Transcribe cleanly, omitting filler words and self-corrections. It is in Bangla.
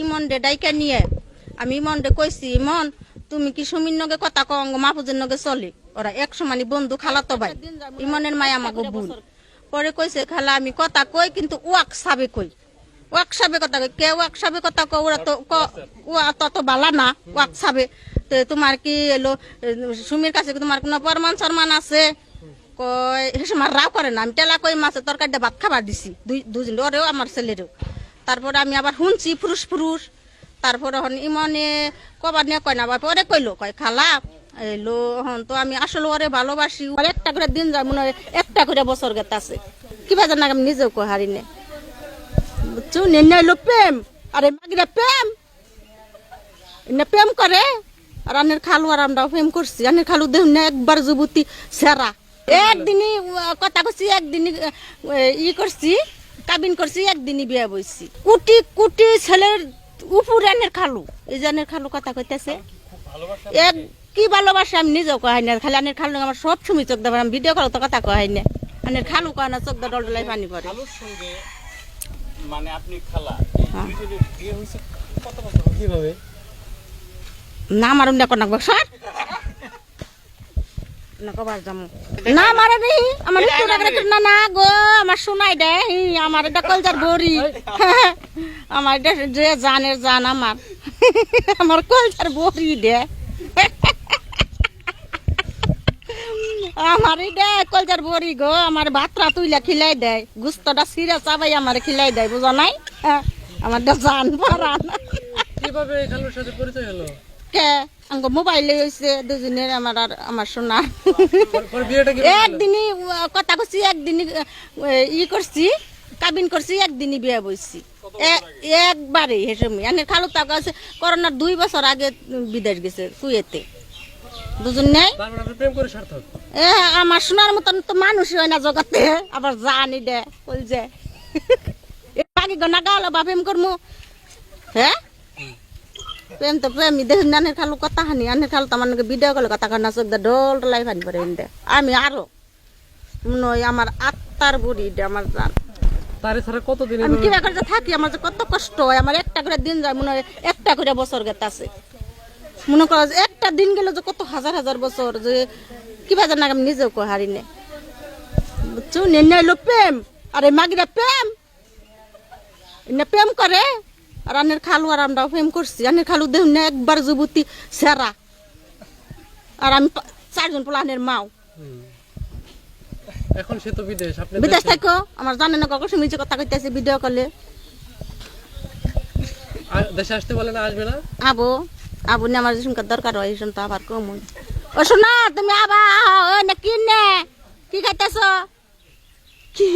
ইমন রে ডাইকা নিয়ে আমি ইমন রে কইছি, ইমন তুমি কি সুমির নগে কথা কঙ্গ মাহফুজের নগে চলে, ওরা এক সমানি বন্ধু খালাতো ভাই, ইমনের মায় আমাকে বোন। পরে কইছে খালা আমি কথা কই কিন্তু ওয়াক সাবে কই, ওয়াক সাবে কথা কই, কে ওয়াক সাবে কথা কই, ওরা তো ওয়া তত বালা না ওয়াক সাবে। তো তোমার কি এলো সুমির কাছে তোমার কোনো প্রমাণ সরমান আছে? কয় হেসে মার রাও করে না। আমি টেলা কই মাছের তরকারিটা ভাত খাবার দিছি দুজন, ওরেও আমার ছেলেরও। তারপরে আমি আবার শুনছি পুরুষ পুরুষ। তারপরে হন ইমনে কবার নিয়ে কয় না, পরে কইলো কয় খালা এলো হন তো আমি আসলে ওরে ভালোবাসি, ওর একটা করে দিন যায় মনে হয় একটা করে বছর গেতে আছে কিবা জানা আমি নিজেও কই হারি নে বুঝছো। নেন এলো প্রেম, আরে মাগিরা প্রেম এনে প্রেম করে। আর আনের খালু আর আমরাও প্রেম করছি। আনের খালু দেখুন না একবার যুবতী সেরা, একদিনই কথা কছি, একদিনই করছি কাবিন করছি, একদিনই বিয়ে বইছি। কুটি কুটি ছেলের উপর আনের খালু, এই যে আনের খালু কথা কইতেছে এক কি ভালোবাসে আমি নিজেও কহাই না। খালি আনের খালু আমার সব সময় চোখ দেবার, আমি ভিডিও কল তো কথা কহাই না। আনের খালু কয় না চোখ দা ডলাই পানি পড়ে। মানে আপনি খালা বিয়ে হইছে কত বছর কিভাবে? না মারুন না কোন বছর না কবার যাম না মারে নি আমার না না গো আমার শোনাই দে আমার এটা কলজার বড়ি আমার এটা যে জানের জান আমার আমার কলজার বড়ি দে আমার এটা কলজার বড়ি গো আমার ভাতরা তুইলা খিলাই দেয়, গুস্তটা সিরা চাবাই আমার খিলাই দেয়, বুঝো নাই? আমার জান পরান। কিভাবে খালুর সাথে পরিচয় হলো? কে আঙ্গ মোবাইলে হইছে দুজনের আমার আর আমার সোনা। একদিনই কথা কছি, একদিনই করছি কাবিন করছি, একদিনই বিয়ে বইছি একবারে হেসমি। আনের খালু তাকে আছে করোনার 2 বছর আগে বিদেশ গেছে কুয়েতে, দুজন নেই। আমার সোনার মতন তো মানুষই হয় না জগতে, আবার জানি দে বল যে বাকি গনা গাল বা প্রেম করমু। হ্যাঁ প্রেম তো প্রেম দেখুন আনের খালু কথা হানি, আনের খালু তো আমার ভিডিও কলে কথা কান্না চোখ ডোল লাই ফানি পরে দে। আমি আরো মনে হয় আমার আত্মার বুড়ি দে আমার জান। আমি কিবা করে থাকি আমার যে কত কষ্ট হয়, আমার একটা করে দিন যায় মনে হয় একটা করে বছর গেতে আছে। মনে করো একটা দিন গেলে যে কত হাজার হাজার বছর যে কিবা জানা আমি নিজেও কই হারি নে বুঝছো। নেন এলো প্রেম, আরে মাগিরা প্রেম এনে প্রেম করে। আর আনের খালু আর আমরাও প্রেম করছি। আনের খালু দেখুন না একবার যুবতী সেরা, আর আমি 4 জন পোলা আনের মাও। এখন সে তো বিদেশ, আপনি বিদেশ থাকো আমার জানে না কখন শুনছে কথা কইতেছে ভিডিও কলে। দেশে আসতে বলে না, আসবে না? আবো আবু না আমার যেসব দরকার হয় শুন তো আবার কম। ও শোনা তুমি আবার ও না কি নে কি খাইতেছ কি